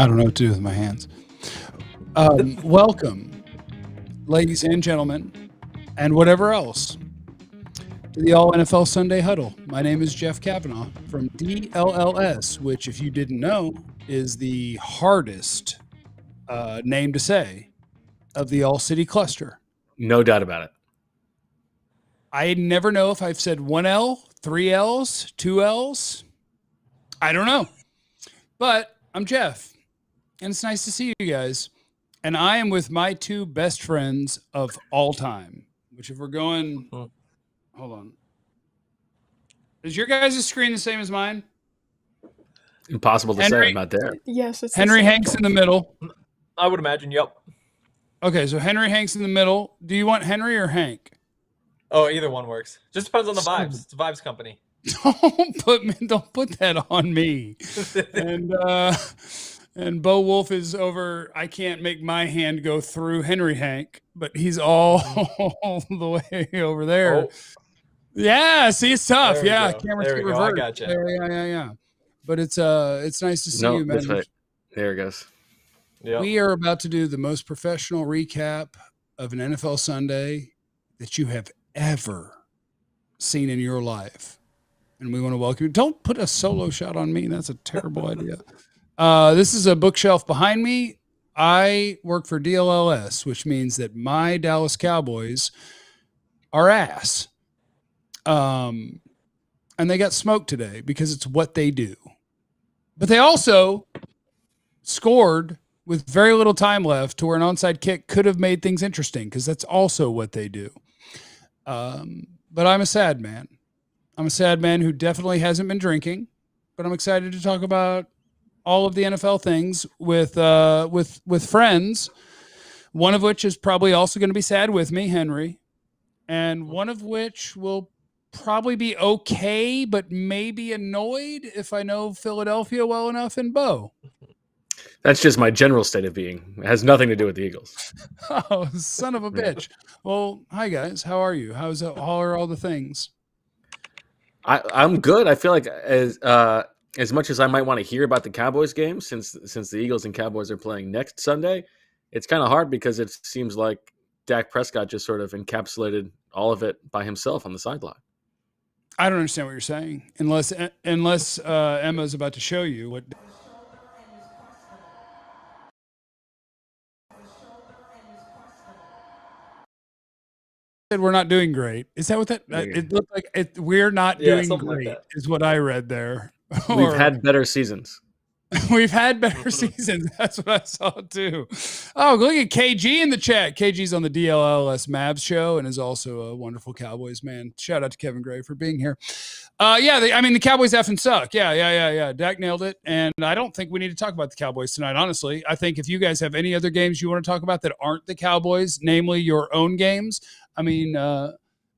I don't know what to do with my hands. Welcome, ladies and gentlemen, and whatever else, to the ALL NFL Sunday Huddle. My name is Jeff Kavanaugh from DLLS, which, if you didn't know, is the hardest name to say of the All-City cluster. No doubt about it. I never know if I've said one L, three L's, two L's. I don't know. But I'm Jeff, and it's nice to see you guys. And I am with my two best friends of all time, which if we're going, hold on. Is your guys' screen the same as mine? Impossible to say. I'm not there. Yes. It's Henry Hanks in the middle. I would imagine, yep. Okay, so Henry Hanks in the middle. Do you want Henry or Hank? Oh, either one works. Just depends on the vibes. It's a vibes company. Don't put that on me. And Bo Wolf is over. I can't make my hand go through Henry Hank, but he's all the way over there. Oh. Yeah, see, it's tough. Yeah, camera's there we go. I got you. Yeah. But it's nice to see you, man. That's right. There it goes. Yep. We are about to do the most professional recap of an NFL Sunday that you have ever seen in your life. And we want to welcome you. Don't put a solo shot on me. That's a terrible idea. This is a bookshelf behind me. I work for DLLS, which means that my Dallas Cowboys are ass. And they got smoked today because it's what they do. But they also scored with very little time left to where an onside kick could have made things interesting because that's also what they do. But I'm a sad man. I'm a sad man who definitely hasn't been drinking, but I'm excited to talk about all of the NFL things with friends, one of which is probably also going to be sad with me, Henry, and one of which will probably be okay, but maybe annoyed if I know Philadelphia well enough, and Bo. That's just my general state of being. It has nothing to do with the Eagles. Oh, son of a bitch. Well, hi guys. How are you? How are all the things? I'm good. I feel like as much as I might want to hear about the Cowboys game, since the Eagles and Cowboys are playing next Sunday, it's kind of hard because it seems like Dak Prescott just sort of encapsulated all of it by himself on the sideline. I don't understand what you're saying, unless Emma's about to show you what. Said we're not doing great. Is that what that? It looked like it. We're not doing great. Like is what I read there. We've had better seasons. We've had better seasons. That's what I saw too. Oh, look at KG in the chat. KG's on the DLLS Mavs show and is also a wonderful Cowboys man. Shout out to Kevin Gray for being here. The Cowboys effing suck. Yeah. Dak nailed it. And I don't think we need to talk about the Cowboys tonight, honestly. I think if you guys have any other games you want to talk about that aren't the Cowboys, namely your own games, I think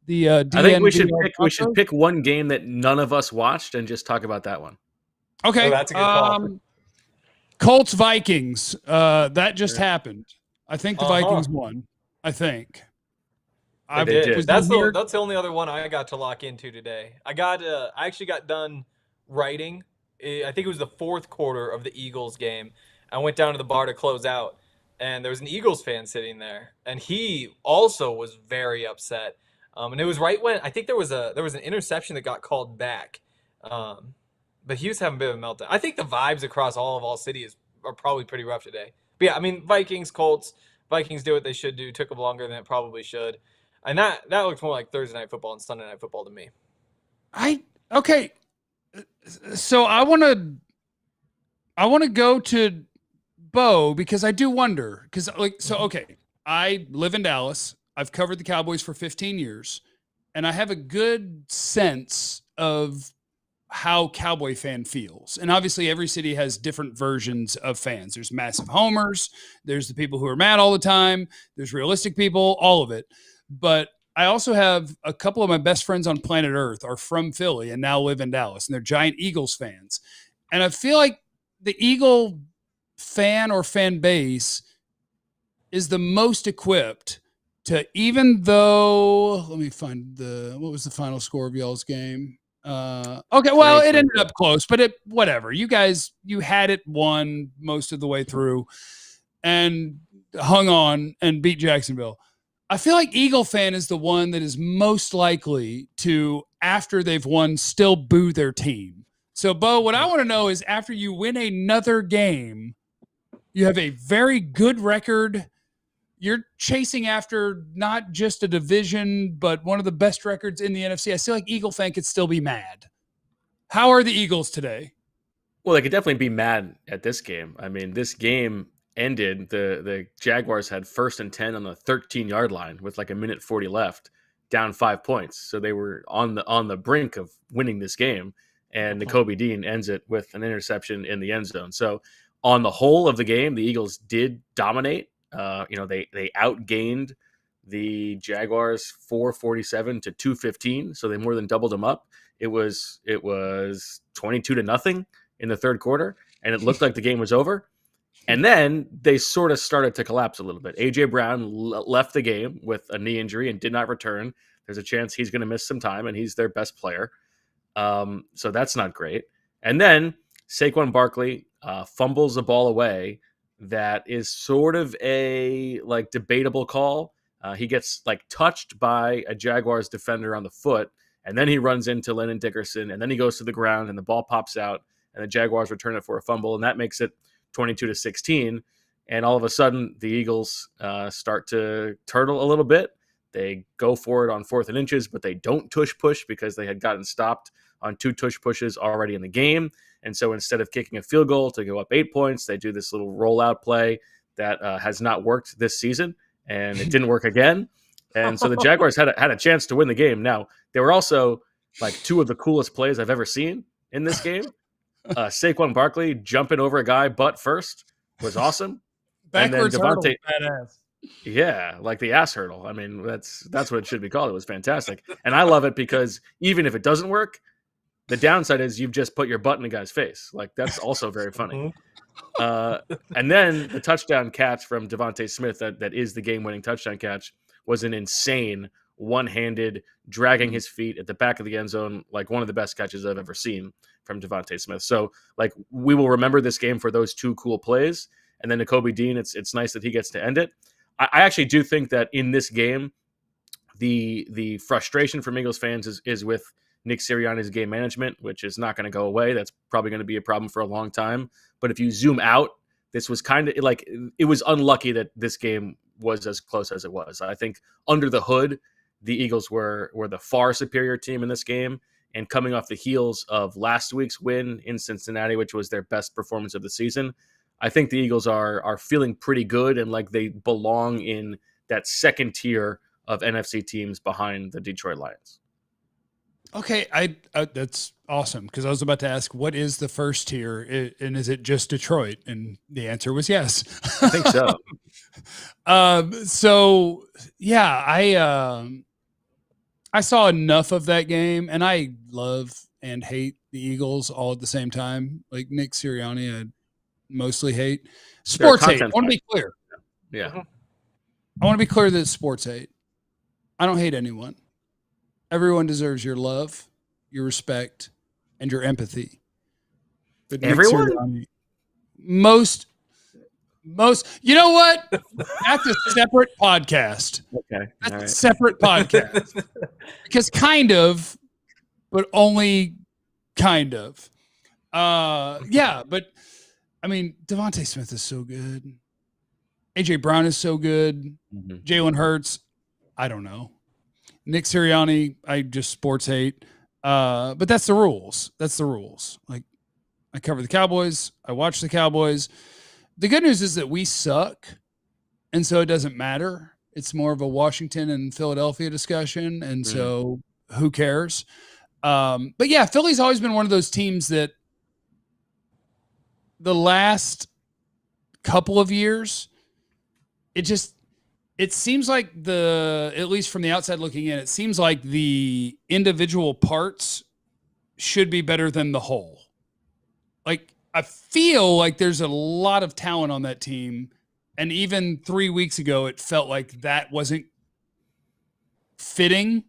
we should pick one game that none of us watched and just talk about that one. Okay. Oh, that's a good call. Colts Vikings. That just happened. I think the Vikings won. I think. They did. That's the only other one I got to lock into today. I actually got done writing. I think it was the fourth quarter of the Eagles game. I went down to the bar to close out, and there was an Eagles fan sitting there, and he also was very upset. And it was right when I think there was an interception that got called back. But he was having a bit of a meltdown. I think the vibes across all city are probably pretty rough today. But yeah, I mean, Vikings, Colts. Vikings do what they should do. Took them longer than it probably should. And that looked more like Thursday Night Football and Sunday Night Football to me. Okay. So I want to go to Bo because I do wonder. Okay. I live in Dallas. I've covered the Cowboys for 15 years, and I have a good sense of how Cowboy fan feels. And obviously every city has different versions of fans. There's massive homers. There's the people who are mad all the time. There's realistic people, all of it. But I also have a couple of my best friends on planet Earth are from Philly and now live in Dallas, and they're giant Eagles fans. And I feel like the Eagle fan or fan base is the most equipped to, even though, let me find what was the final score of y'all's game? Okay, well, it ended up close, but whatever. You guys, you had it won most of the way through and hung on and beat Jacksonville. I feel like Eagle fan is the one that is most likely to, after they've won, still boo their team. So, Bo, what I want to know is, after you win another game, you have a very good record. You're chasing after not just a division, but one of the best records in the NFC. I feel like Eagle fan could still be mad. How are the Eagles today? Well, they could definitely be mad at this game. I mean, this game ended, the Jaguars had 1st and 10 on the 13-yard line with like a minute 40 left, down 5 points. So they were on the brink of winning this game, and Nakobe Dean ends it with an interception in the end zone. So on the whole of the game, the Eagles did dominate. They outgained the Jaguars 447 to 215, so they more than doubled them up. It was 22-0 in the third quarter, and it looked like the game was over. And then they sort of started to collapse a little bit. A.J. Brown left the game with a knee injury and did not return. There's a chance he's going to miss some time, and he's their best player. So that's not great. And then Saquon fumbles the ball away. That is sort of a debatable call. He gets touched by a Jaguars defender on the foot, and then he runs into Landon Dickerson, and then he goes to the ground, and the ball pops out, and the Jaguars return it for a fumble, and that makes it 22-16. And all of a sudden, the Eagles start to turtle a little bit. They go for it on 4th and inches, but they don't tush push because they had gotten stopped on 2 tush pushes already in the game. And so instead of kicking a field goal to go up 8 points, they do this little rollout play that has not worked this season, and it didn't work again. And so the Jaguars had a chance to win the game. Now, there were also 2 of the coolest plays I've ever seen in this game. Saquon Barkley jumping over a guy butt first was awesome. Backwards and then DeVonta, badass. Yeah, like the ass hurdle. I mean, that's what it should be called. It was fantastic. And I love it because even if it doesn't work, the downside is you've just put your butt in a guy's face. That's also very funny. And then the touchdown catch from DeVonta Smith, that is the game-winning touchdown catch, was an insane one-handed, dragging his feet at the back of the end zone, one of the best catches I've ever seen from DeVonta Smith. So, we will remember this game for those 2 cool plays. And then Nakobe Dean, it's nice that he gets to end it. I actually do think that in this game, the frustration from Eagles fans is with Nick Sirianni's game management, which is not going to go away. That's probably going to be a problem for a long time. But if you zoom out, this was kind of it was unlucky that this game was as close as it was. I think under the hood, the Eagles were the far superior team in this game. And coming off the heels of last week's win in Cincinnati, which was their best performance of the season, I think the Eagles are feeling pretty good and they belong in that second tier of NFC teams behind the Detroit Lions. Okay, I that's awesome, because I was about to ask, what is the first tier, and is it just Detroit? And the answer was yes. I think so. So yeah, I saw enough of that game, and I love and hate the Eagles all at the same time. Like Nick Sirianni, I mostly hate. Sports hate. I want to be clear. Yeah. I want to be clear that it's sports hate. I don't hate anyone. Everyone deserves your love, your respect, and your empathy. But everyone? Most, you know what? That's a separate podcast. Okay. That's a separate podcast. Because kind of, but only kind of. Yeah, but I mean, DeVonta Smith is so good. A.J. Brown is so good. Mm-hmm. Jalen Hurts, I don't know. Nick Sirianni, I just sports hate. But that's the rules. That's the rules. I cover the Cowboys. I watch the Cowboys. The good news is that we suck, and so it doesn't matter. It's more of a Washington and Philadelphia discussion, and so who cares? But yeah, Philly's always been one of those teams that the last couple of years, it seems like at least from the outside looking in, it seems like the individual parts should be better than the whole. Like, I feel like there's a lot of talent on that team. And even 3 weeks ago, it felt like that wasn't fitting.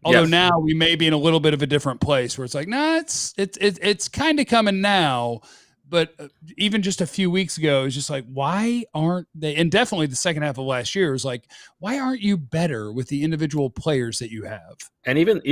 Although now we may be in a little bit of a different place where it's like, nah, it's kind of coming now. But even just a few weeks ago, it was just like, why aren't they? And definitely the second half of last year was like, why aren't you better with the individual players that you have? And even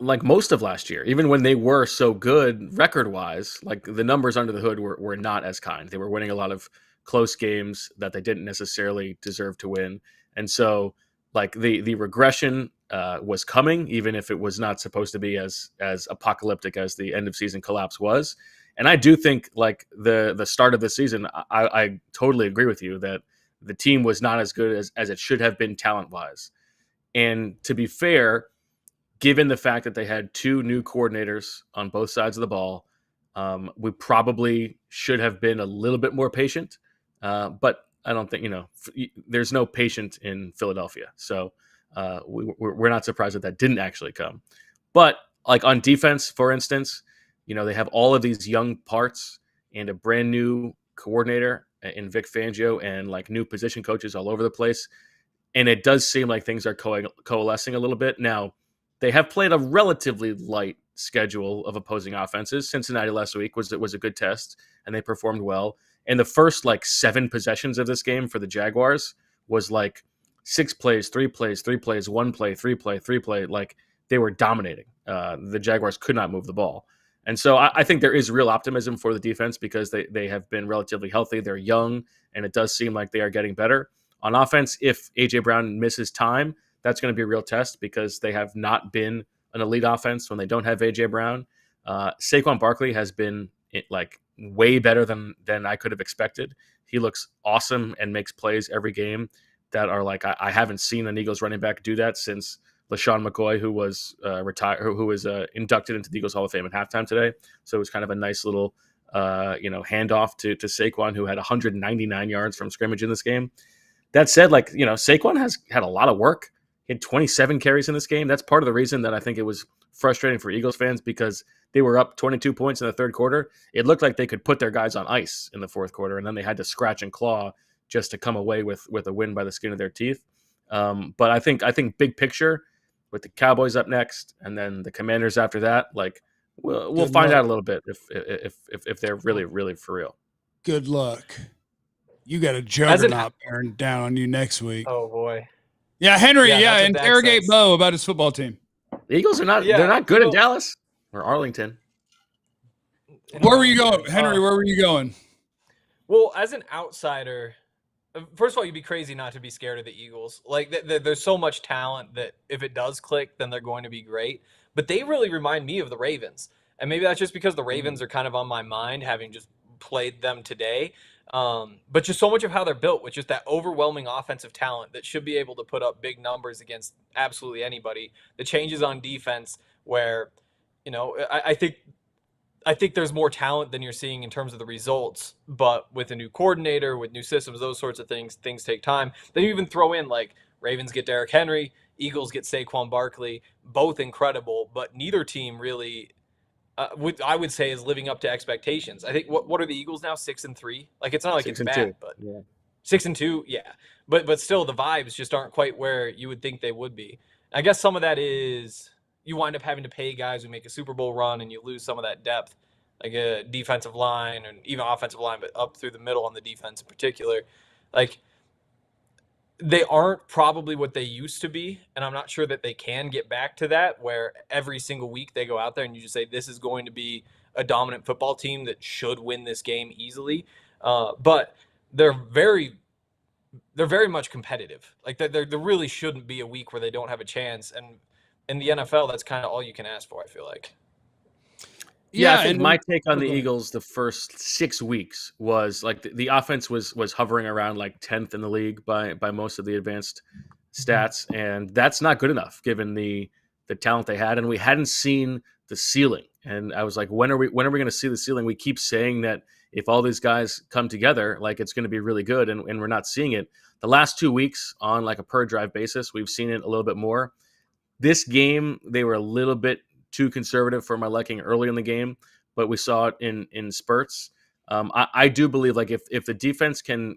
like most of last year, even when they were so good record wise, like the numbers under the hood were not as kind. They were winning a lot of close games that they didn't necessarily deserve to win. And so like the regression was coming, even if it was not supposed to be as apocalyptic as the end of season collapse was. And I do think like the start of the season, I totally agree with you that the team was not as good as it should have been talent-wise. And to be fair, given the fact that they had two new coordinators on both sides of the ball, we probably should have been a little bit more patient. But I don't think, there's no patient in Philadelphia. So we're not surprised that didn't actually come. But like on defense, for instance, they have all of these young parts and a brand new coordinator in Vic Fangio and like new position coaches all over the place. And it does seem like things are coalescing a little bit. Now, they have played a relatively light schedule of opposing offenses. Cincinnati last week was a good test, and they performed well. And the first like 7 possessions of this game for the Jaguars was like 6 plays, 3 plays, 3 plays, 1 play, 3 play, 3 play. Like they were dominating. The Jaguars could not move the ball. And so I think there is real optimism for the defense because they have been relatively healthy. They're young, and it does seem like they are getting better. On offense, if A.J. Brown misses time, that's going to be a real test because they have not been an elite offense when they don't have A.J. Brown. Saquon Barkley has been like way better than I could have expected. He looks awesome and makes plays every game that are like I haven't seen an Eagles running back do that since LaShawn McCoy, who was inducted into the Eagles Hall of Fame at halftime today. So it was kind of a nice little handoff to Saquon, who had 199 yards from scrimmage in this game. That said, like, Saquon has had a lot of work. He had 27 carries in this game. That's part of the reason that I think it was frustrating for Eagles fans because they were up 22 points in the third quarter. It looked like they could put their guys on ice in the fourth quarter, and then they had to scratch and claw just to come away with a win by the skin of their teeth. But I think big picture, with the Cowboys up next and then the Commanders after that, like we'll find out a little bit if they're really, really for real. Good luck. You got a juggernaut bearing down on you next week. Oh boy. Yeah, Henry. Yeah, interrogate Bo about his football team. The Eagles are not. Yeah, they're not good in Dallas or Arlington. Where were you going, Henry? Where were you going? Well, as an outsider, first of all, you'd be crazy not to be scared of the Eagles. Like, there's so much talent that if it does click, then they're going to be great. But they really remind me of the Ravens. And maybe that's just because the Ravens are kind of on my mind, having just played them today. But just so much of how they're built with just that overwhelming offensive talent that should be able to put up big numbers against absolutely anybody. The changes on defense where, I think there's more talent than you're seeing in terms of the results, but with a new coordinator, with new systems, those sorts of things take time. Then you even throw in like Ravens get Derrick Henry, Eagles get Saquon Barkley, both incredible, but neither team really, I would say, is living up to expectations. I think what are the Eagles now? 6-3. Like it's not like it's bad, but 6-2, yeah. But still, the vibes just aren't quite where you would think they would be. I guess some of that is you wind up having to pay guys who make a Super Bowl run, and you lose some of that depth, like a defensive line and even offensive line, but up through the middle on the defense in particular. Like, they aren't probably what they used to be, and I'm not sure that they can get back to that, where every single week they go out there and you just say, this is going to be a dominant football team that should win this game easily. But they're very much competitive. Like, there really shouldn't be a week where they don't have a chance, and in the NFL, that's kind of all you can ask for, I feel like. Yeah, I think my take on the Eagles the first 6 weeks was like the offense was hovering around like 10th in the league by most of the advanced stats, and that's not good enough given the talent they had, and we hadn't seen the ceiling. And I was like, when are we going to see the ceiling? We keep saying that if all these guys come together, like it's going to be really good, and we're not seeing it. The last 2 weeks on like a per drive basis, we've seen it a little bit more. This game, they were a little bit too conservative for my liking early in the game, but we saw it in spurts. I do believe like if the defense can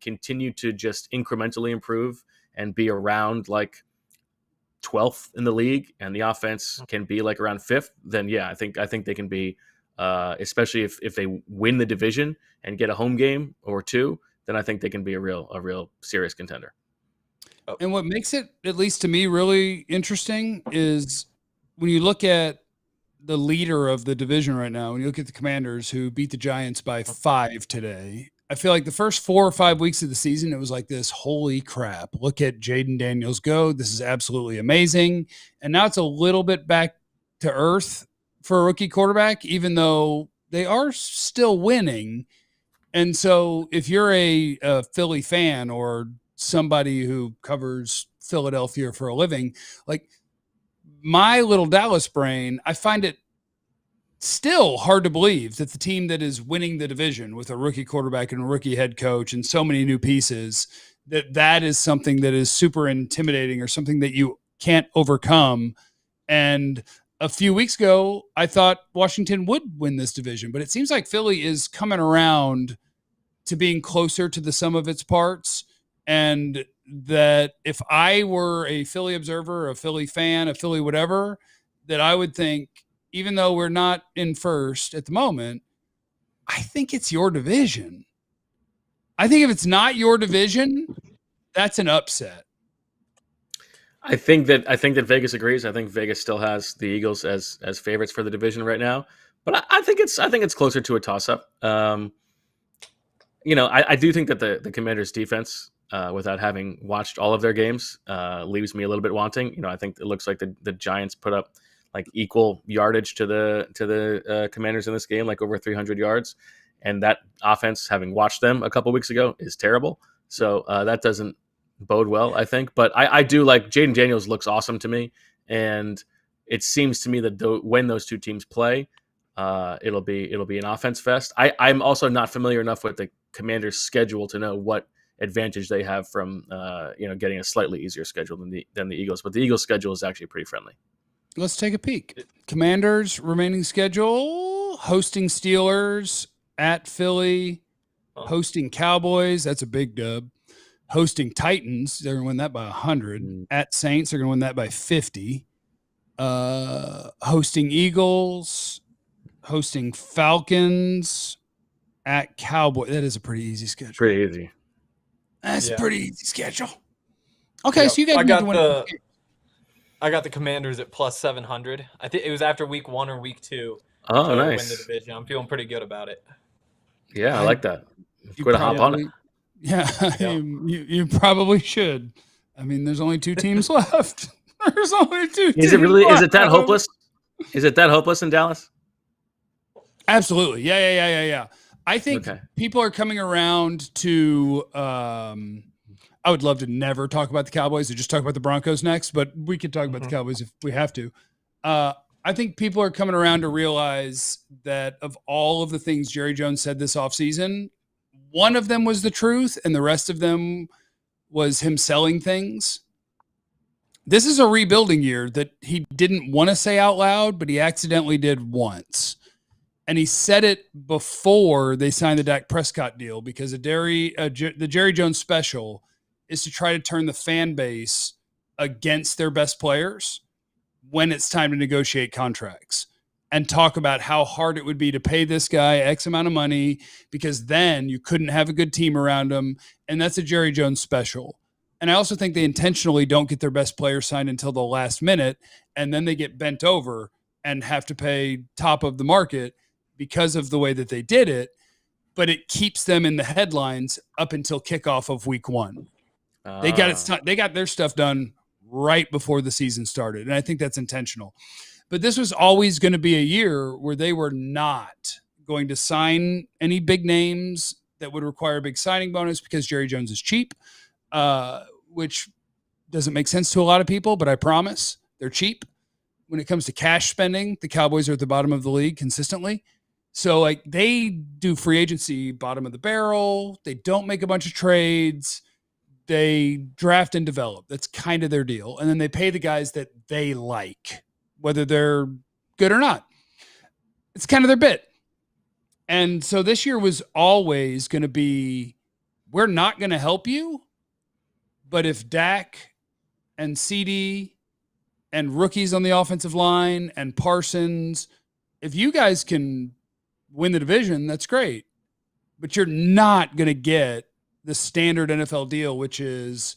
continue to just incrementally improve and be around like 12th in the league, and the offense can be like around 5th, then yeah, I think they can be, especially if they win the division and get a home game or two, then I think they can be a real serious contender. And what makes it, at least to me, really interesting is when you look at the leader of the division right now, when you look at the Commanders who beat the Giants by 5 today, I feel like the first 4 or 5 weeks of the season, it was like this, holy crap, look at Jaden Daniels go. This is absolutely amazing. And now it's a little bit back to earth for a rookie quarterback, even though they are still winning. And so if you're a Philly fan or somebody who covers Philadelphia for a living, like my little Dallas brain, I find it still hard to believe that the team that is winning the division with a rookie quarterback and a rookie head coach and so many new pieces, that is something that is super intimidating or something that you can't overcome. And a few weeks ago, I thought Washington would win this division, but it seems like Philly is coming around to being closer to the sum of its parts. And that if I were a Philly observer, a Philly fan, a Philly whatever, that I would think, even though we're not in first at the moment, I think it's your division. I think if it's not your division, that's an upset. I think that Vegas agrees. I think Vegas still has the Eagles as favorites for the division right now, but I think it's closer to a toss-up. I do think that the Commanders' defense, without having watched all of their games, leaves me a little bit wanting. I think it looks like the Giants put up like equal yardage to the Commanders in this game, like over 300 yards. And that offense, having watched them a couple weeks ago, is terrible. So that doesn't bode well, I think. But I do like Jaden Daniels looks awesome to me. And it seems to me that when those two teams play, it'll be an offense fest. I'm also not familiar enough with the Commanders' schedule to know what advantage they have from getting a slightly easier schedule than the Eagles. But the Eagles' schedule is actually pretty friendly. Let's take a peek. Commanders remaining schedule: hosting Steelers, at Philly, hosting Cowboys. That's a big dub. Hosting Titans, they're going to win that by 100. At Saints, they're going to win that by 50. Hosting Eagles, hosting Falcons, at Cowboys. That is a pretty easy schedule. Pretty easy. That's a pretty easy schedule. Okay, so you guys need to win. I got the Commanders at plus 700. I think it was after week 1 or week 2. Oh, nice. Win the division. I'm feeling pretty good about it. Yeah, I like that. Good to hop on it. Yeah, you probably should. I mean, there's only 2 teams left. There's only 2 teams. Is it really? Left. Is it that hopeless? Is it that hopeless in Dallas? Absolutely. Yeah. I think people are coming around to. I would love to never talk about the Cowboys and just talk about the Broncos next, but we could talk about the Cowboys if we have to. I think people are coming around to realize that of all of the things Jerry Jones said this offseason, one of them was the truth and the rest of them was him selling things. This is a rebuilding year that he didn't want to say out loud, but he accidentally did once. And he said it before they signed the Dak Prescott deal because the Jerry Jones special is to try to turn the fan base against their best players when it's time to negotiate contracts and talk about how hard it would be to pay this guy X amount of money because then you couldn't have a good team around him. And that's a Jerry Jones special. And I also think they intentionally don't get their best player signed until the last minute, and then they get bent over and have to pay top of the market because of the way that they did it. But it keeps them in the headlines up until kickoff of week 1. They got their stuff done right before the season started, and I think that's intentional. But this was always going to be a year where they were not going to sign any big names that would require a big signing bonus because Jerry Jones is cheap, which doesn't make sense to a lot of people, but I promise they're cheap. When it comes to cash spending, the Cowboys are at the bottom of the league consistently. So like they do free agency bottom of the barrel. They don't make a bunch of trades. They draft and develop. That's kind of their deal. And then they pay the guys that they like, whether they're good or not. It's kind of their bit. And so this year was always going to be, we're not going to help you. But if Dak and CD and rookies on the offensive line and Parsons, if you guys can win the division, that's great. But you're not going to get the standard NFL deal, which is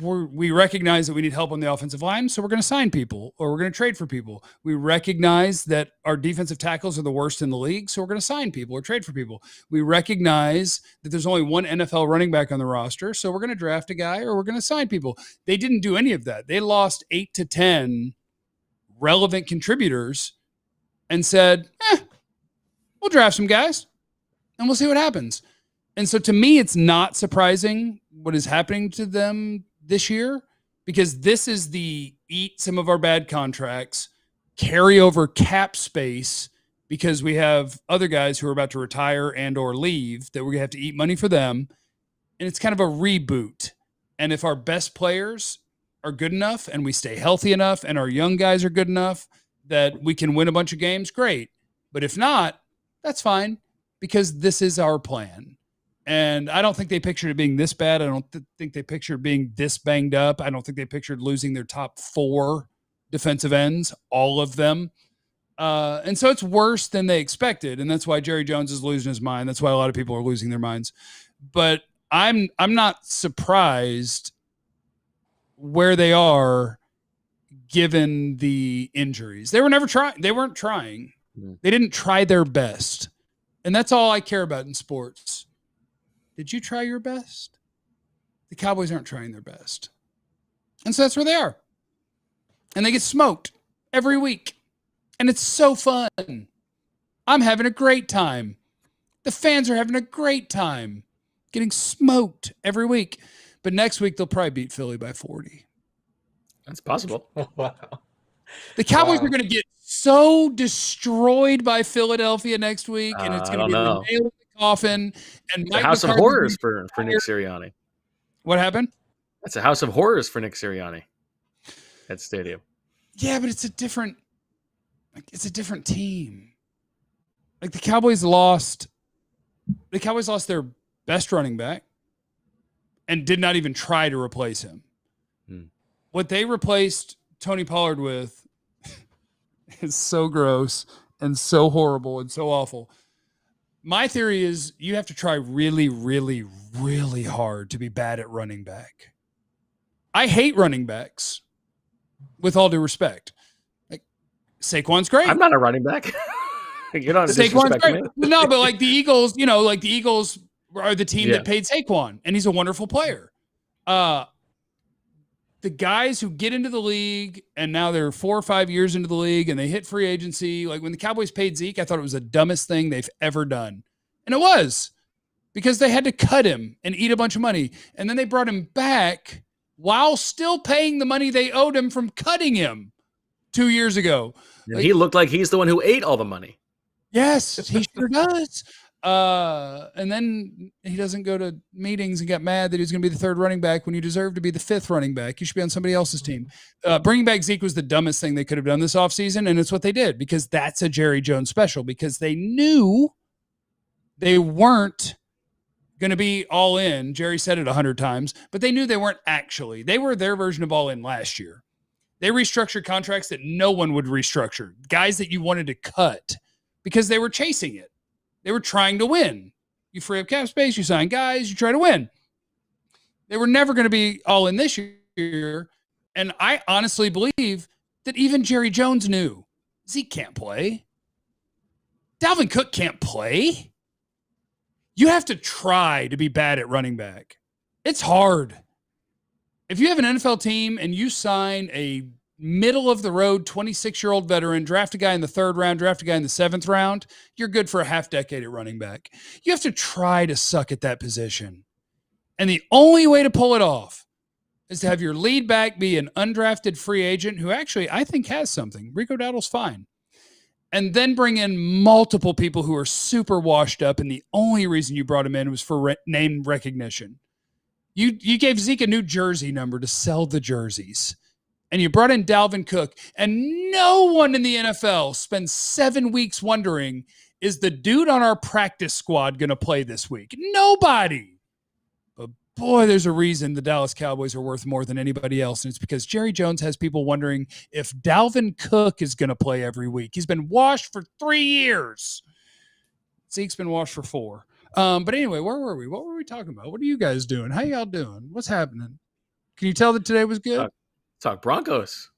we recognize that we need help on the offensive line, so we're going to sign people or we're going to trade for people. We recognize that our defensive tackles are the worst in the league, so we're going to sign people or trade for people. We recognize that there's only one NFL running back on the roster, so we're going to draft a guy or we're going to sign people. They didn't do any of that. They lost 8 to 10 relevant contributors and said, we'll draft some guys and we'll see what happens. And so to me, it's not surprising what is happening to them this year, because this is the eat some of our bad contracts, carry over cap space, because we have other guys who are about to retire and or leave that we're gonna have to eat money for them. And it's kind of a reboot. And if our best players are good enough and we stay healthy enough and our young guys are good enough that we can win a bunch of games, great. But if not, that's fine, because this is our plan. And I don't think they pictured it being this bad. I don't think they pictured being this banged up. I don't think they pictured losing their top 4 defensive ends, all of them. And so it's worse than they expected. And that's why Jerry Jones is losing his mind. That's why a lot of people are losing their minds. But I'm not surprised where they are given the injuries. They were never trying. They weren't trying. They didn't try their best. And that's all I care about in sports. Did you try your best? The Cowboys aren't trying their best. And so that's where they are. And they get smoked every week. And it's so fun. I'm having a great time. The fans are having a great time getting smoked every week. But next week, they'll probably beat Philly by 40. That's possible. Wow. The Cowboys are going to get so destroyed by Philadelphia next week. And it's going to be the nail in the coffin. And it's a house of horrors for Nick Sirianni. What happened? That's a house of horrors for Nick Sirianni at stadium. Yeah, but it's a different team. Like the Cowboys lost their best running back and did not even try to replace him. What they replaced Tony Pollard with is so gross and so horrible and so awful. My theory is you have to try really, really, really hard to be bad at running back. I hate running backs, with all due respect. Like Saquon's great. I'm not a running back. You're not Saquon's great. No, but like the Eagles, the Eagles are the team that paid Saquon, and he's a wonderful player. The guys who get into the league and now they're 4 or 5 years into the league and they hit free agency. Like when the Cowboys paid Zeke, I thought it was the dumbest thing they've ever done. And it was, because they had to cut him and eat a bunch of money. And then they brought him back while still paying the money they owed him from cutting him 2 years ago. And he looked like he's the one who ate all the money. Yes, he sure does. And then he doesn't go to meetings and get mad that he's going to be the 3rd running back when you deserve to be the 5th running back. You should be on somebody else's team. Bringing back Zeke was the dumbest thing they could have done this offseason, and it's what they did, because that's a Jerry Jones special, because they knew they weren't going to be all in. Jerry said it 100 times, but they knew they weren't actually. They were their version of all in last year. They restructured contracts that no one would restructure, guys that you wanted to cut because they were chasing it. They were trying to win. You free up cap space, you sign guys, you try to win. They were never going to be all in this year. And I honestly believe that even Jerry Jones knew Zeke can't play. Dalvin Cook can't play. You have to try to be bad at running back. It's hard. If you have an NFL team and you sign a middle of the road, 26-year-old veteran, draft a guy in the 3rd round, draft a guy in the 7th round, you're good for a half decade at running back. You have to try to suck at that position. And the only way to pull it off is to have your lead back be an undrafted free agent who actually I think has something. Rico Dowdle's fine. And then bring in multiple people who are super washed up, and the only reason you brought him in was for name recognition. You gave Zeke a new jersey number to sell the jerseys. And you brought in Dalvin Cook, and no one in the NFL spends 7 weeks wondering, is the dude on our practice squad going to play this week? Nobody. But boy, there's a reason the Dallas Cowboys are worth more than anybody else, and it's because Jerry Jones has people wondering if Dalvin Cook is going to play every week. He's been washed for 3 years. Zeke's been washed for 4. But anyway, where were we? What were we talking about? What are you guys doing? How y'all doing? What's happening? Can you tell that today was good? Talk Broncos.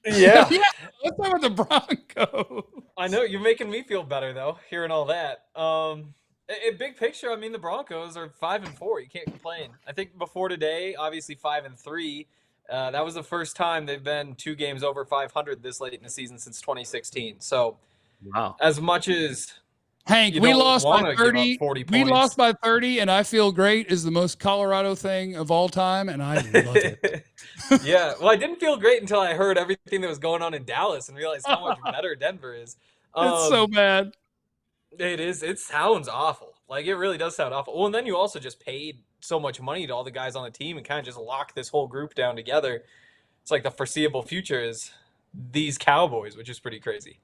Yeah. Yeah. Let's talk about the Broncos. I know you're making me feel better though, hearing all that. In big picture, I mean, the Broncos are 5-4. You can't complain. I think before today, obviously 5-3. That was the first time they've been 2 games over 500 this late in the season since 2016. So, wow. As much as Hank, we lost by 30. 40 we points. lost by 30, and I feel great is the most Colorado thing of all time, and I love it. Yeah, well, I didn't feel great until I heard everything that was going on in Dallas and realized how much better Denver is. It's so bad. It is. It sounds awful. Like, it really does sound awful. Well, and then you also just paid so much money to all the guys on the team and kind of just locked this whole group down together. It's like the foreseeable future is these Cowboys, which is pretty crazy.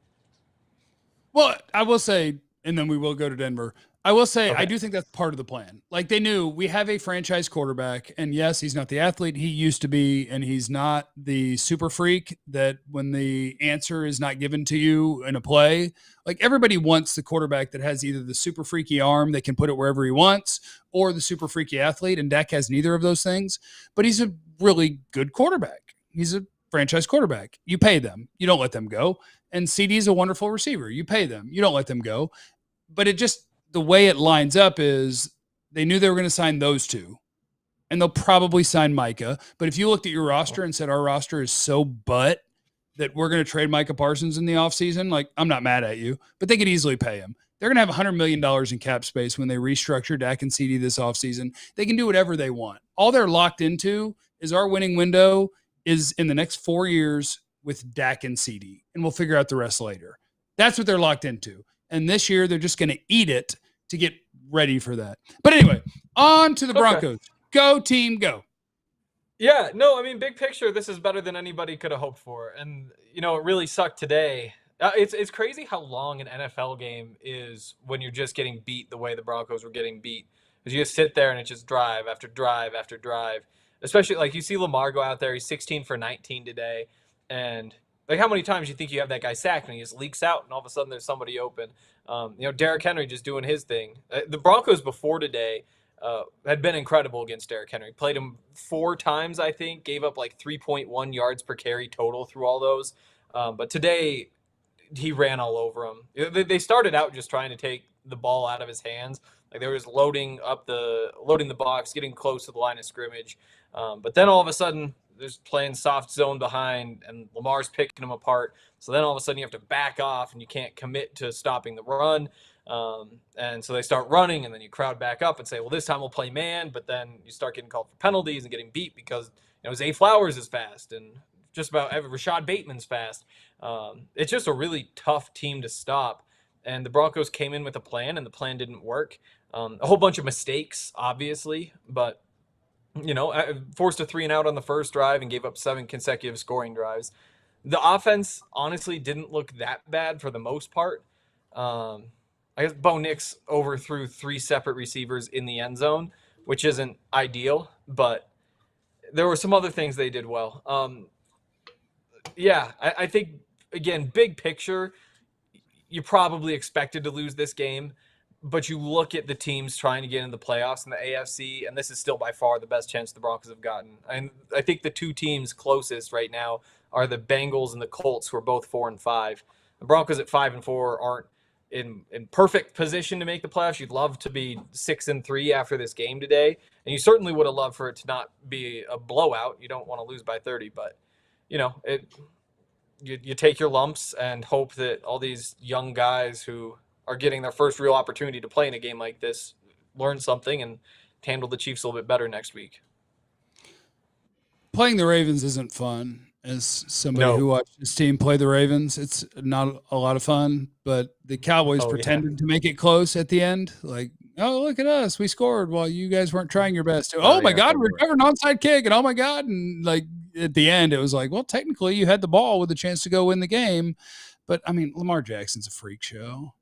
Well, I will say, and then we will go to Denver. I will say, okay. I do think that's part of the plan. Like, they knew we have a franchise quarterback, and yes, he's not the athlete he used to be, and he's not the super freak that when the answer is not given to you in a play, like everybody wants the quarterback that has either the super freaky arm that can put it wherever he wants or the super freaky athlete, and Dak has neither of those things, but he's a really good quarterback. He's a franchise quarterback. You pay them. You don't let them go. And CD is a wonderful receiver. You pay them. You don't let them go. But it just, the way it lines up is they knew they were going to sign those two, and they'll probably sign Micah. But if you looked at your roster and said, our roster is so butt that we're going to trade Micah Parsons in the offseason, like, I'm not mad at you, but they could easily pay him. They're going to have $100 million in cap space when they restructure Dak and CD this offseason. They can do whatever they want. All they're locked into is our winning window is in the next 4 years with Dak and CD, and we'll figure out the rest later. That's what they're locked into. And this year, they're just going to eat it to get ready for that. But anyway, on to the Broncos. Go, team, go. Yeah, no, I mean, big picture, this is better than anybody could have hoped for. And, you know, it really sucked today. It's crazy how long an NFL game is when you're just getting beat the way the Broncos were getting beat. Because you just sit there and it's just drive after drive after drive. Especially, like, you see Lamar go out there. He's 16 for 19 today. And like, how many times you think you have that guy sacked and he just leaks out and all of a sudden there's somebody open? You know, Derrick Henry just doing his thing. The Broncos before today had been incredible against Derrick Henry. Played him 4 times, I think. Gave up like 3.1 yards per carry total through all those. But today, he ran all over him. They started out just trying to take the ball out of his hands. Like, they were just loading the box, getting close to the line of scrimmage. But then all of a sudden, there's playing soft zone behind, and Lamar's picking them apart. So then all of a sudden you have to back off, and you can't commit to stopping the run. And so they start running, and then you crowd back up and say, well, this time we'll play man. But then you start getting called for penalties and getting beat because, you know, Zay Flowers is fast, and just about Rashad Bateman's fast. It's just a really tough team to stop. And the Broncos came in with a plan, and the plan didn't work. A whole bunch of mistakes, obviously, but you know, forced a 3-and-out on the first drive and gave up 7 consecutive scoring drives. The offense, honestly, didn't look that bad for the most part. I guess Bo Nix overthrew 3 separate receivers in the end zone, which isn't ideal, but there were some other things they did well. Yeah, I think, again, big picture, you probably expected to lose this game. But you look at the teams trying to get into the playoffs in the AFC, and this is still by far the best chance the Broncos have gotten. And I think the 2 teams closest right now are the Bengals and the Colts, who are both 4-5. The Broncos at 5-4 aren't in perfect position to make the playoffs. You'd love to be 6-3 after this game today, and you certainly would have loved for it to not be a blowout. You don't want to lose by 30, but you know, you take your lumps and hope that all these young guys who are getting their first real opportunity to play in a game like this learn something and handle the Chiefs a little bit better next week. Playing the Ravens isn't fun. As somebody who watched his team play the Ravens, it's not a lot of fun. But the Cowboys pretended to make it close at the end. Like, oh, look at us. We scored while you guys weren't trying your best. Oh, my God, we recovered an onside kick. And oh, my God. And, like, at the end, it was like, well, technically you had the ball with a chance to go win the game. But, I mean, Lamar Jackson's a freak show.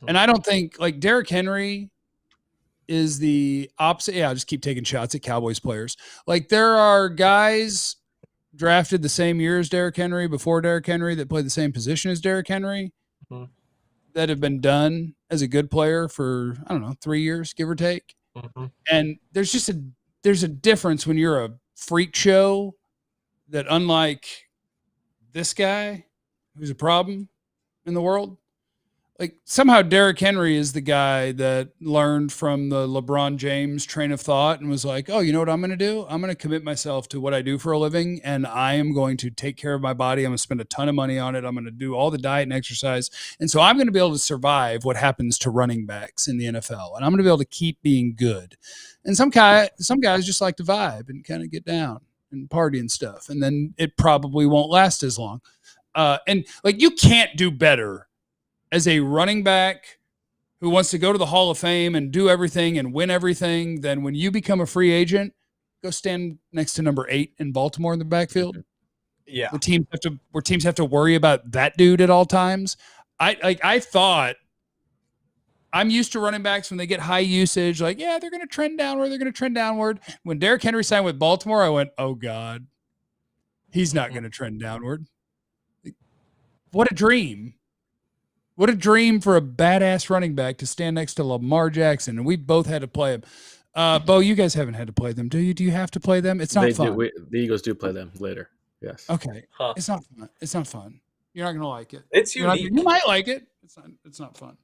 And I don't think, like, Derrick Henry is the opposite. Yeah, I'll just keep taking shots at Cowboys players. Like, there are guys drafted the same year as Derrick Henry, before Derrick Henry, that play the same position as Derrick Henry, that have been done as a good player for, I don't know, 3 years, give or take. And there's just there's a difference when you're a freak show that, unlike this guy who's a problem in the world, like somehow Derrick Henry is the guy that learned from the LeBron James train of thought and was like, oh, you know what I'm going to do? I'm going to commit myself to what I do for a living, and I am going to take care of my body. I'm going to spend a ton of money on it. I'm going to do all the diet and exercise. And so I'm going to be able to survive what happens to running backs in the NFL. And I'm going to be able to keep being good. And some guys just like to vibe and kind of get down and party and stuff. And then it probably won't last as long. And like, you can't do better as a running back who wants to go to the Hall of Fame and do everything and win everything, then when you become a free agent, go stand next to number 8 in Baltimore in the backfield. Yeah. Where teams have to worry about that dude at all times. I thought, I'm used to running backs when they get high usage, like, yeah, they're going to trend downward. When Derrick Henry signed with Baltimore, I went, oh God, he's not going to trend downward. What a dream. What a dream for a badass running back to stand next to Lamar Jackson. And we both had to play him. Bo, you guys haven't had to play them, do you? Do you have to play them? It's not fun. The Eagles do play them later. Yes. Okay. It's not fun. It's not fun. You're not going to like it. It's unique. You might like it. It's not fun.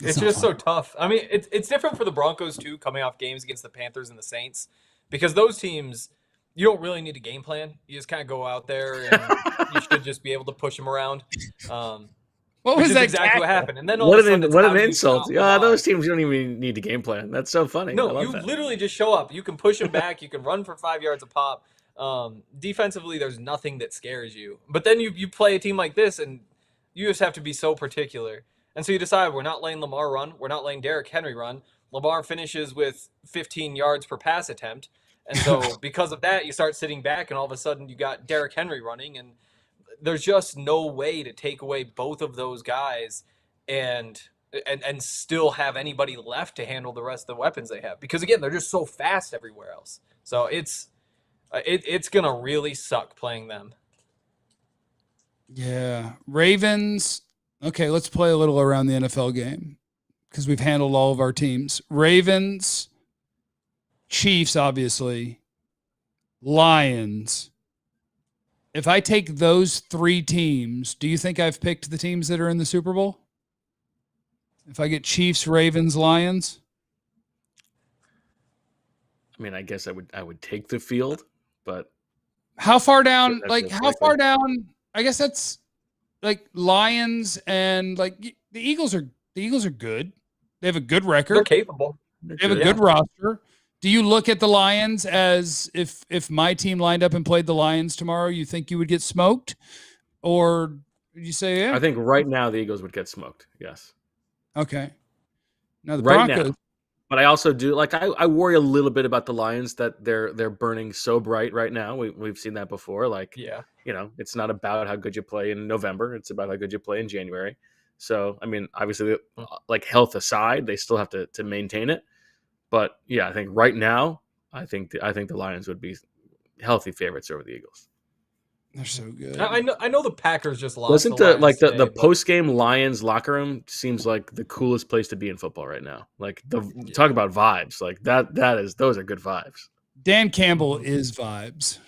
It's just so tough. I mean, it's different for the Broncos too, coming off games against the Panthers and the Saints, because those teams, you don't really need a game plan. You just kind of go out there and you should just be able to push them around. What was that exactly what happened? And then what an insult! Those teams, you don't even need a game plan. That's so funny. No, you literally just show up. You can push them back. You can run for 5 yards a pop. Defensively, there's nothing that scares you. But then you play a team like this, and you just have to be so particular. And so you decide, we're not letting Lamar run. We're not letting Derrick Henry run. Lamar finishes with 15 yards per pass attempt. And so because of that, you start sitting back, and all of a sudden you got Derrick Henry running, and there's just no way to take away both of those guys and still have anybody left to handle the rest of the weapons they have. Because again, they're just so fast everywhere else. So it's going to really suck playing them. Yeah. Ravens. Okay, let's play a little around the NFL game because we've handled all of our teams. Ravens, Chiefs, obviously, Lions. If I take those 3 teams, do you think I've picked the teams that are in the Super Bowl? If I get Chiefs, Ravens, Lions? I mean, I guess I would take the field, but how far down? Like how far down? I guess that's like Lions and like the Eagles are good. They have a good record. They're capable. They have a good roster. Do you look at the Lions as if my team lined up and played the Lions tomorrow, you think you would get smoked? Or would you say, yeah? I think right now the Eagles would get smoked. Yes. Okay. Now the right Broncos. Now. But I also do like I worry a little bit about the Lions that they're burning so bright right now. We've seen that before. Like, yeah, it's not about how good you play in November. It's about how good you play in January. So I mean, obviously, like health aside, they still have to maintain it. But yeah, I think right now, I think the Lions would be healthy favorites over the Eagles. They're so good. I know the Packers just lost. Wasn't the post game Lions locker room seems like the coolest place to be in football right now. Like talk about vibes. Like those are good vibes. Dan Campbell is vibes.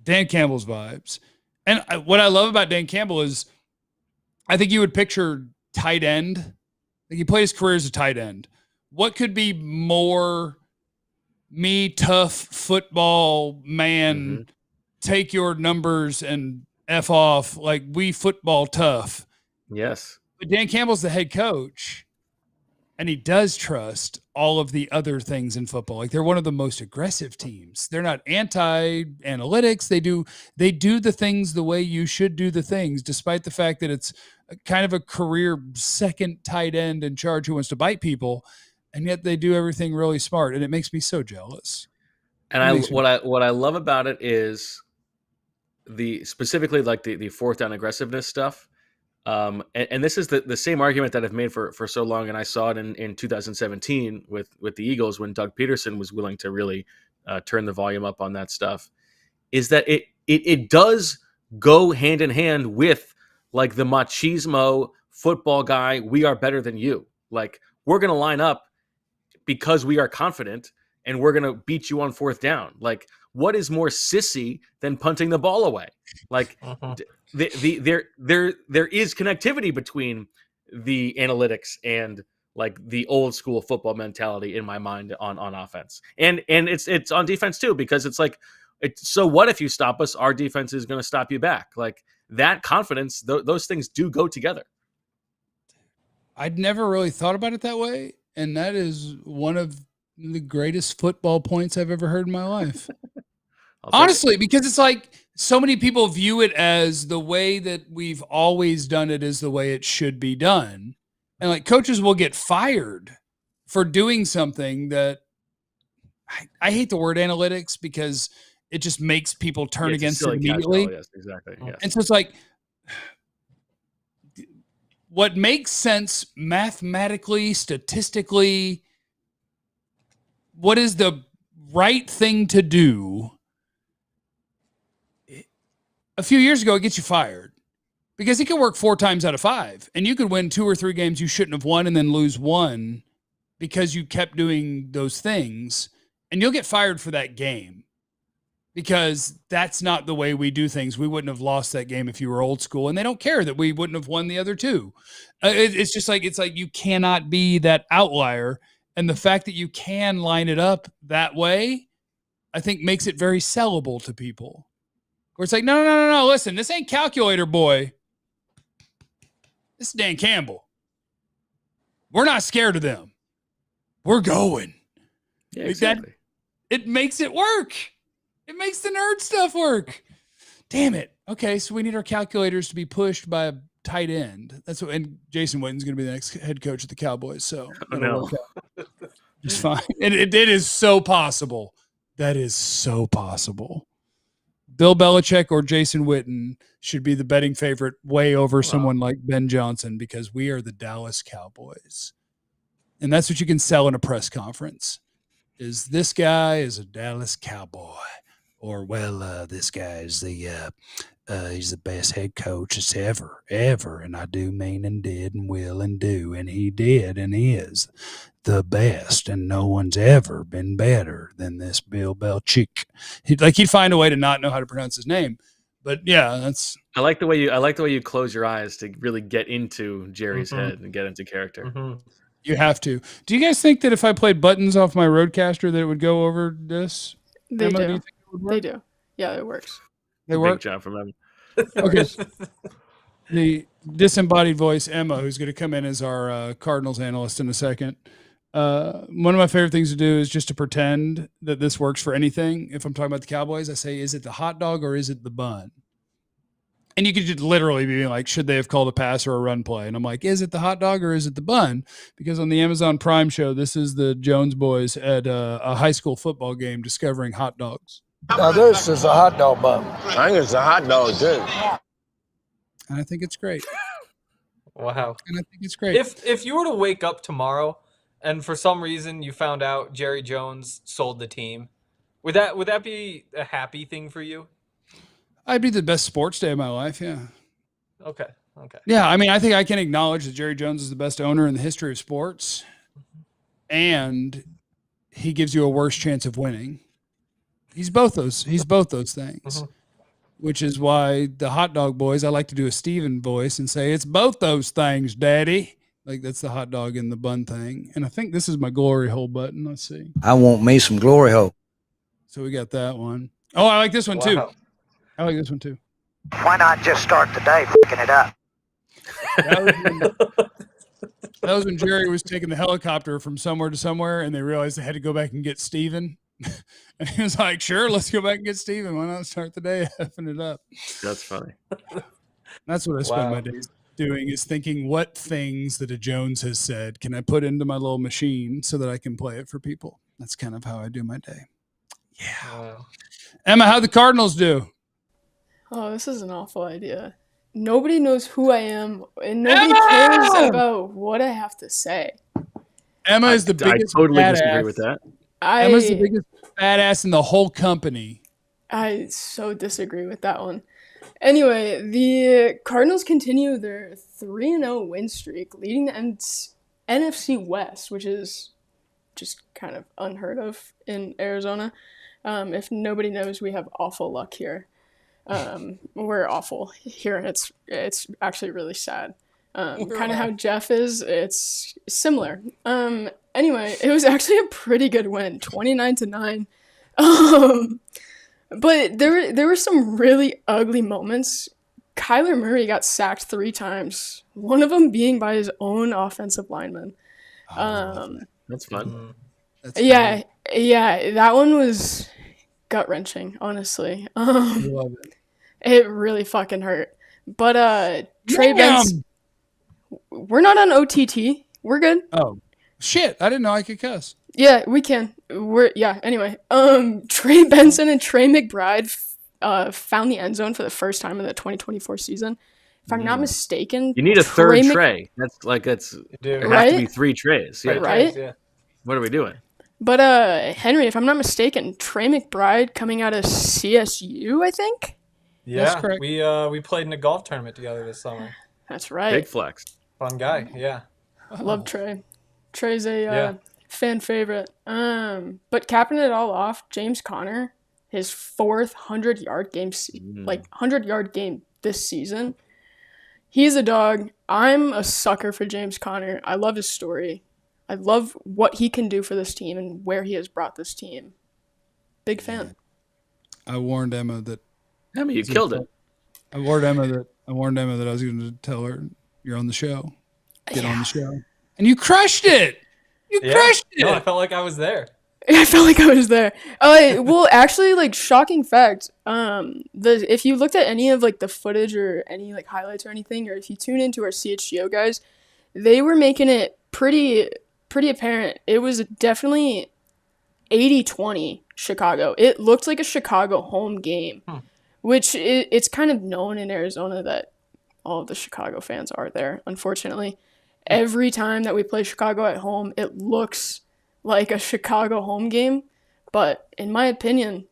Dan Campbell's vibes. And what I love about Dan Campbell is I think you would picture tight end. Like he played his career as a tight end. What could be more me tough football man? Take your numbers and F off, like we football tough. Yes. But Dan Campbell's the head coach, and he does trust all of the other things in football. Like they're one of the most aggressive teams. They're not anti-analytics. They do the things the way you should do the things, despite the fact that it's kind of a career second tight end in charge who wants to bite people, and yet they do everything really smart, and it makes me so jealous. And what I love about it is specifically like the fourth down aggressiveness stuff. And this is the same argument that I've made for so long, and I saw it in 2017 with the Eagles when Doug Peterson was willing to really turn the volume up on that stuff, is that it does go hand in hand with like the machismo football guy. We are better than you. Like we're going to line up because we are confident and we're going to beat you on fourth down. Like what is more sissy than punting the ball away? Like there is connectivity between the analytics and like the old school football mentality in my mind on offense. And it's on defense too, because it's like, so what if you stop us? Our defense is going to stop you back. Like that confidence, those things do go together. I'd never really thought about it that way. And that is one of the greatest football points I've ever heard in my life. Honestly, because it's like so many people view it as the way that we've always done it is the way it should be done. And like coaches will get fired for doing something that I hate the word analytics because it just makes people turn against it immediately. Yes, exactly. Yes. And so it's like what makes sense mathematically, statistically, what is the right thing to do? A few years ago, it gets you fired because it can work 4 times out of 5 and you could win 2 or 3 games you shouldn't have won and then lose 1 because you kept doing those things, and you'll get fired for that game because that's not the way we do things. We wouldn't have lost that game if you were old school, and they don't care that we wouldn't have won the other 2. It's just like, it's like you cannot be that outlier. And the fact that you can line it up that way, I think makes it very sellable to people. Where it's like, no. Listen, this ain't calculator boy. This is Dan Campbell. We're not scared of them. We're going. Yeah, exactly. It makes it work. It makes the nerd stuff work. Damn it. Okay, so we need our calculators to be pushed by a tight end. That's what. And Jason Witten's going to be the next head coach of the Cowboys. So it'll work out. It's fine. And it is so possible. That is so possible. Bill Belichick or Jason Witten should be the betting favorite way over someone like Ben Johnson because we are the Dallas Cowboys. And that's what you can sell in a press conference is this guy is a Dallas Cowboy or, this guy is he's the best head coach it's ever. And I do mean and did and will and do. And he did and is the best, and no one's ever been better than this Bill Belichick. He'd find a way to not know how to pronounce his name, but yeah, that's. I like the way you close your eyes to really get into Jerry's head and get into character. You have to. Do you guys think that if I played buttons off my Roadcaster, that it would go over this? They Emma, do. you think it would work? They do. Yeah, it works. They work. Big job from them. Okay. The disembodied voice, Emma, who's going to come in as our Cardinals analyst in a second. One of my favorite things to do is just to pretend that this works for anything. If I'm talking about the Cowboys, I say, is it the hot dog or is it the bun? And you could just literally be like, should they have called a pass or a run play? And I'm like, is it the hot dog or is it the bun? Because on the Amazon Prime show, this is the Jones boys at a high school football game discovering hot dogs. Now this is a hot dog bun. I think it's a hot dog too. And I think it's great. Wow. And I think it's great. If you were to wake up tomorrow and for some reason you found out Jerry Jones sold the team, would that be a happy thing for you? I'd be the best sports day of my life, yeah. Okay. Yeah, I mean, I think I can acknowledge that Jerry Jones is the best owner in the history of sports, and he gives you a worse chance of winning. He's both those things, which is why the hot dog boys, I like to do a Steven voice and say, it's both those things, Daddy. Like that's the hot dog and the bun thing. And I think this is my glory hole button. Let's see. I want me some glory hole. So we got that one. Oh, I like this one too. I like this one too. Why not just start the day fucking it up? That was when Jerry was taking the helicopter from somewhere to somewhere, and they realized they had to go back and get Steven. And he was like, sure, let's go back and get Steven. Why not start the day effing it up? That's funny. That's what I spend my days doing, is thinking what things that a Jones has said can I put into my little machine so that I can play it for people. That's kind of how I do my day. Yeah. Wow. Emma, how'd the Cardinals do? Oh, this is an awful idea. Nobody knows who I am, and nobody cares about what I have to say. Emma is the biggest I totally badass. disagree with that. Emma's the biggest badass in the whole company. I so disagree with that one. Anyway, the Cardinals continue their 3-0 win streak, leading the NFC West, which is just kind of unheard of in Arizona. If nobody knows, we have awful luck here. We're awful here, and it's actually really sad. Kind of how Jeff is, it's similar. Anyway, it was actually a pretty good win, 29-9. But there were some really ugly moments. Kyler Murray got sacked 3 times, one of them being by his own offensive lineman. That's fun. Yeah, that one was gut-wrenching, honestly. Love it. It really fucking hurt. But Trey Benson, we're not on OTT. We're good. Oh, shit. I didn't know I could cuss. Yeah, we can. Anyway. Trey Benson and Trey McBride found the end zone for the first time in the 2024 season. If I'm not mistaken, you need a third Trey. It has to be 3 Treys. Yeah. Right? Yeah. What are we doing? But Henry, if I'm not mistaken, Trey McBride coming out of CSU, I think. Yeah, that's correct. We played in a golf tournament together this summer. That's right. Big flex. Fun guy. Yeah. Love Trey. Trey's a fan favorite. But capping it all off, James Conner, his 4th 100-yard game, 100-yard game this season. He's a dog. I'm a sucker for James Conner. I love his story. I love what he can do for this team and where he has brought this team. Big fan. I warned Emma that. Emma, you killed it. I warned Emma that I was going to tell her you're on the show. Get on the show, and you crushed it. You crushed it. No, I felt like I was there. I felt like I was there. Well, actually, shocking fact. If you looked at any of the footage or any highlights or anything, or if you tune into our CHGO guys, they were making it pretty apparent. It was definitely 80-20 Chicago. It looked like a Chicago home game, which it's kind of known in Arizona that all of the Chicago fans are there, unfortunately. Every time that we play Chicago at home, it looks like a Chicago home game. But in my opinion,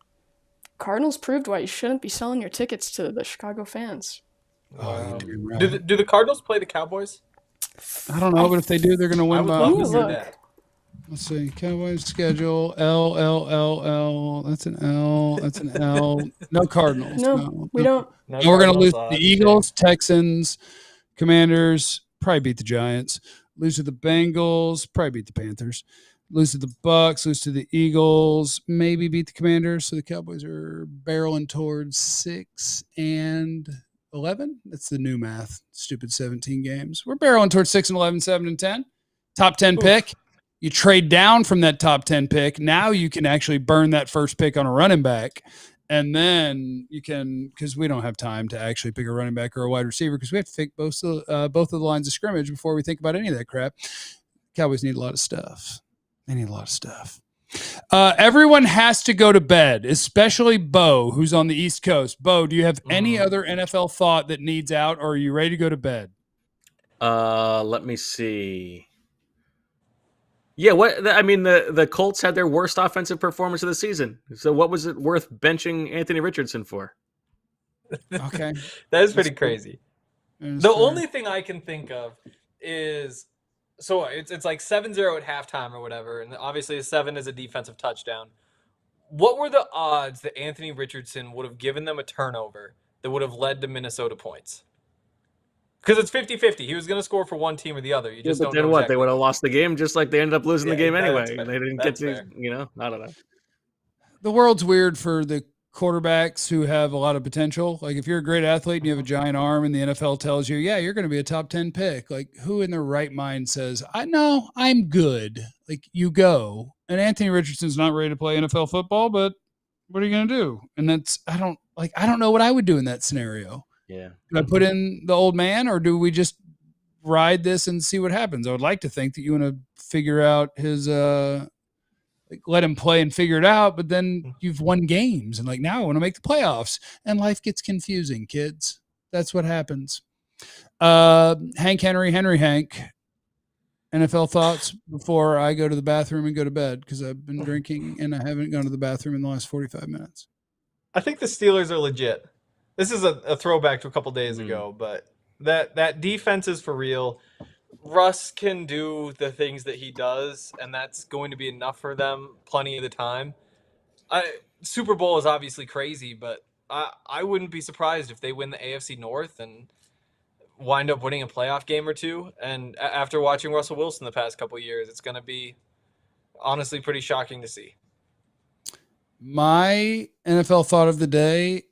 Cardinals proved why you shouldn't be selling your tickets to the Chicago fans. Oh, right. Do the Cardinals play the Cowboys? I don't know, but if they do, they're going to win. I would love to see that. Let's see. Cowboys schedule. L. That's an L. That's an L. No Cardinals. No, we don't. No, we're going to lose the Eagles, Texans, Commanders. Probably beat the Giants. Lose to the Bengals. Probably beat the Panthers. Lose to the Bucks. Lose to the Eagles. Maybe beat the Commanders. So the Cowboys are barreling towards 6-11. That's the new math. Stupid 17 games. We're barreling towards 6-11, 7-10. Top 10 pick. You trade down from that top 10 pick. Now you can actually burn that first pick on a running back. And then you can, because we don't have time to actually pick a running back or a wide receiver, because we have to pick both of the lines of scrimmage before we think about any of that crap. Cowboys need a lot of stuff. They need a lot of stuff. Everyone has to go to bed, especially Bo, who's on the East Coast. Bo, do you have any other NFL thought that needs out, or are you ready to go to bed? Let me see. Yeah, the Colts had their worst offensive performance of the season. So what was it worth benching Anthony Richardson for? Okay. That is pretty crazy. The only thing I can think of is, so it's like 7-0 at halftime or whatever, and obviously a 7 is a defensive touchdown. What were the odds that Anthony Richardson would have given them a turnover that would have led to Minnesota points? Because it's 50-50. He was going to score for one team or the other. You just don't know. Then what? They would have lost the game just like they ended up losing the game anyway. Fair. They didn't get to, I don't know. The world's weird for the quarterbacks who have a lot of potential. Like if you're a great athlete and you have a giant arm and the NFL tells you, yeah, you're going to be a top 10 pick. Like who in their right mind says, I know I'm good. Like you go. And Anthony Richardson's not ready to play NFL football, but what are you going to do? And that's, I don't know what I would do in that scenario. Yeah. Do I put in the old man or do we just ride this and see what happens? I would like to think that you want to figure out his, let him play and figure it out, but then you've won games and like now I want to make the playoffs and life gets confusing, kids. That's what happens. Hank, NFL thoughts before I go to the bathroom and go to bed because I've been drinking and I haven't gone to the bathroom in the last 45 minutes. I think the Steelers are legit. This is a throwback to a couple days ago, but that defense is for real. Russ can do the things that he does, and that's going to be enough for them plenty of the time. Super Bowl is obviously crazy, but I wouldn't be surprised if they win the AFC North and wind up winning a playoff game or two. And after watching Russell Wilson the past couple of years, it's going to be honestly pretty shocking to see. My NFL thought of the day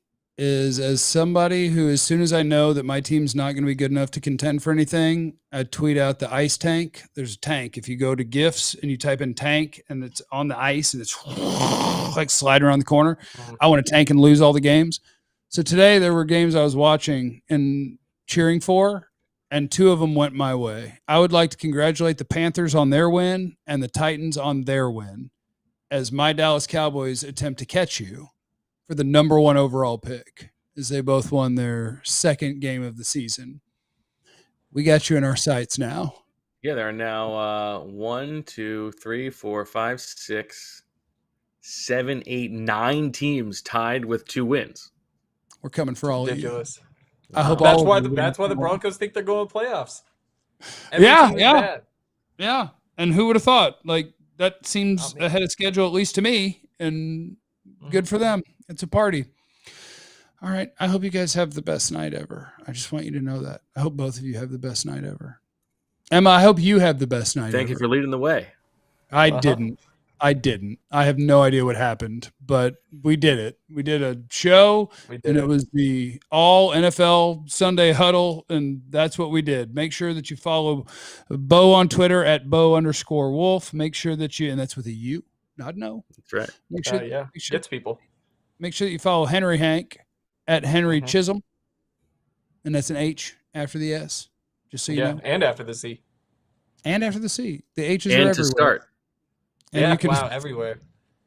is as somebody who, as soon as I know that my team's not going to be good enough to contend for anything, I tweet out the ice tank. There's a tank. If you go to GIFs and you type in tank and it's on the ice and it's like sliding around the corner, I want to tank and lose all the games. So today there were games I was watching and cheering for, and two of them went my way. I would like to congratulate the Panthers on their win and the Titans on their win as my Dallas Cowboys attempt to catch you for the number 1 overall pick, as they both won their second game of the season. We got you in our sights now. Yeah, there are now 1, 2, 3, 4, 5, 6, 7, 8, 9 teams tied with 2 wins. We're coming for all ridiculous. Of you. I hope that's why the Broncos think they're going to playoffs. Yeah. And who would have thought? Like that seems ahead of schedule, at least to me, and good for them. It's a party. All right. I hope you guys have the best night ever. I just want you to know that. I hope both of you have the best night ever. Emma, I hope you have the best night Thank ever. you for leading the way. I didn't. I have no idea what happened, but we did it. We did a show, and it was the ALL NFL Sunday Huddle, and that's what we did. Make sure that you follow Bo on Twitter at Bo_Wolf. Make sure that you, and that's with a U, not no. That's right. Make sure, gets people. Make sure that you follow Henry Hank at Henry Chisholm, and that's an H after the S, just so you know. And after the C. And after the C. The H's and are everywhere. To start. And you can, everywhere.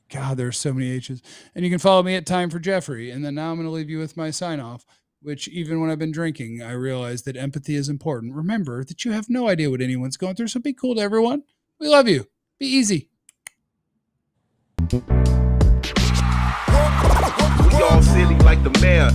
God, there's so many H's. And you can follow me at Time for Jeffrey. And then now I'm going to leave you with my sign off, which even when I've been drinking, I realize that empathy is important. Remember that you have no idea what anyone's going through. So be cool to everyone. We love you. Be easy. We all silly like the mayor.